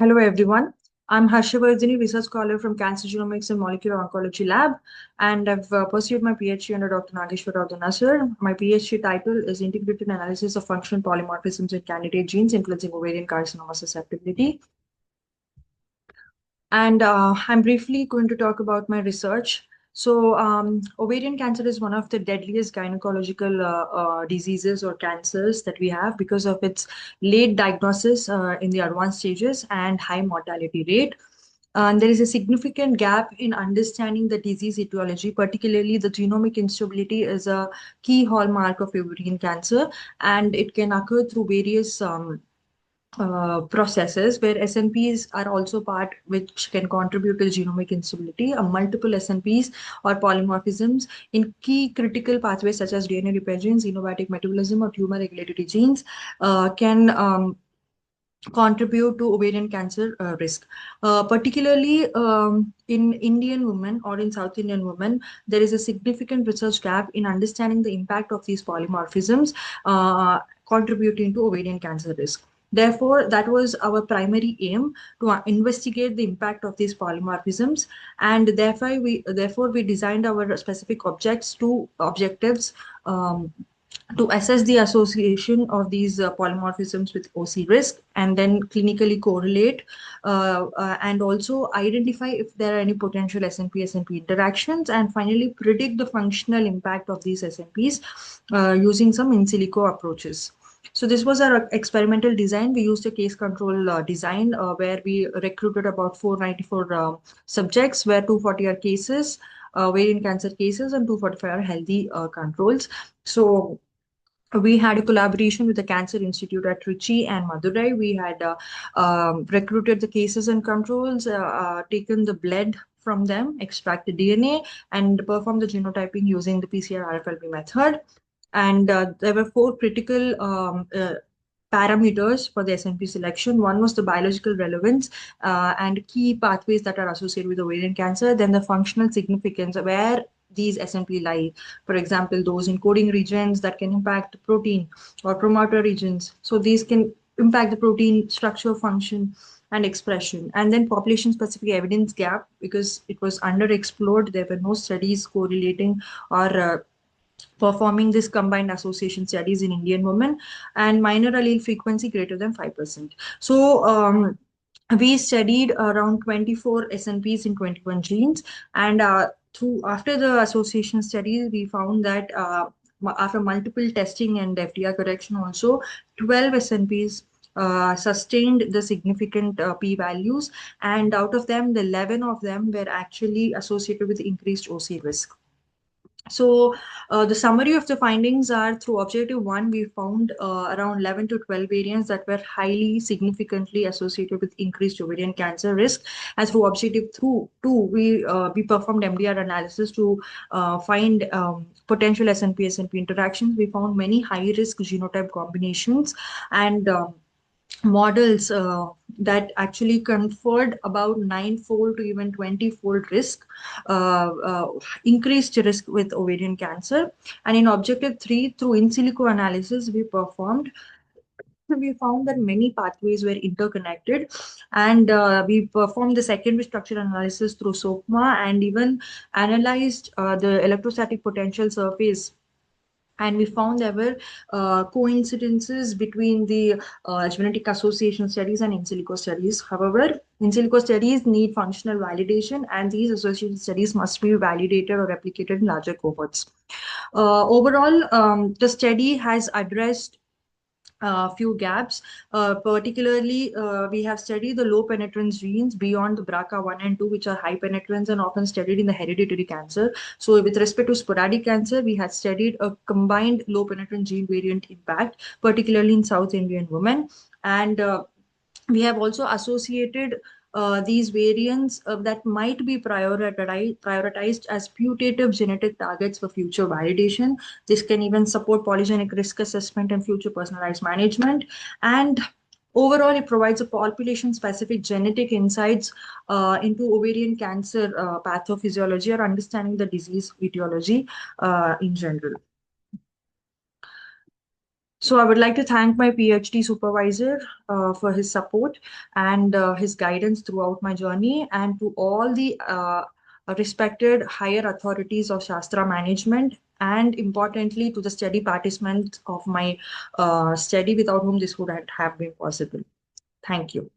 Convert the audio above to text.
Hello, everyone. I'm Harshavardhani, research scholar from Cancer Genomics and Molecular Oncology Lab, and I've pursued my PhD under Dr. Nageswara Rao Dunna, sir. My PhD title is Integrated Analysis of Functional Polymorphisms in Candidate Genes Influencing Ovarian Carcinoma Susceptibility. And I'm briefly going to talk about my research. So, ovarian cancer is one of the deadliest gynecological diseases or cancers that we have because of its late diagnosis in the advanced stages and high mortality rate. There is a significant gap in understanding the disease etiology, particularly the genomic instability is a key hallmark of ovarian cancer, and it can occur through various processes where SNPs are also part which can contribute to genomic instability. Multiple SNPs or polymorphisms in key critical pathways such as DNA repair genes, xenobiotic metabolism, or tumor regulatory genes can contribute to ovarian cancer risk. Particularly in Indian women or in South Indian women, there is a significant research gap in understanding the impact of these polymorphisms contributing to ovarian cancer risk. Therefore, that was our primary aim to investigate the impact of these polymorphisms, and therefore we designed our specific objectives to assess the association of these polymorphisms with OC risk and then clinically correlate and also identify if there are any potential SNP interactions and finally predict the functional impact of these SNPs using some in silico approaches. So this was our experimental design. We used a case control design where we recruited about 494 subjects, where 240 are cases, ovarian cancer cases, and 245 are healthy controls. So we had a collaboration with the Cancer Institute at Trichy and Madurai. We had recruited the cases and controls, taken the blood from them, extract the DNA, and perform the genotyping using the PCR-RFLP method. And there were four critical parameters for the SNP selection. One was the biological relevance and key pathways that are associated with ovarian cancer. Then the functional significance, where these SNP lie. For example, those in coding regions that can impact protein or promoter regions. So these can impact the protein structure, function, and expression. And then population-specific evidence gap, because it was underexplored. There were no studies correlating or performing this combined association studies in Indian women, and minor allele frequency greater than 5%. So we studied around 24 SNPs in 21 genes, and after the association studies, we found that after multiple testing and FDR correction also, 12 SNPs sustained the significant p-values, and out of them, the 11 of them were actually associated with increased OC risk. So the summary of the findings are through objective 1, we found around 11 to 12 variants that were highly significantly associated with increased ovarian cancer risk. And through objective 2, we performed MDR analysis to find potential SNP interactions. We found many high-risk genotype combinations and models that actually conferred about 9-fold to even 20-fold risk, increased risk with ovarian cancer. And in objective 3, through in silico analysis we performed, we found that many pathways were interconnected, and we performed the secondary structure analysis through SOPMA and even analyzed the electrostatic potential surface, and we found there were coincidences between the genetic association studies and in silico studies. However, in silico studies need functional validation, and these association studies must be validated or replicated in larger cohorts. Overall, the study has addressed few gaps. Particularly, we have studied the low penetrance genes beyond the BRCA1 and 2, which are high penetrance and often studied in the hereditary cancer. So with respect to sporadic cancer, we have studied a combined low penetrance gene variant impact, particularly in South Indian women. And we have also associated these variants that might be prioritized as putative genetic targets for future validation. This can even support polygenic risk assessment and future personalized management. And overall, it provides a population-specific genetic insights into ovarian cancer pathophysiology or understanding the disease etiology in general. So I would like to thank my PhD supervisor for his support and his guidance throughout my journey, and to all the respected higher authorities of Shastra management, and importantly to the steady participants of my study, without whom this would have been possible. Thank you.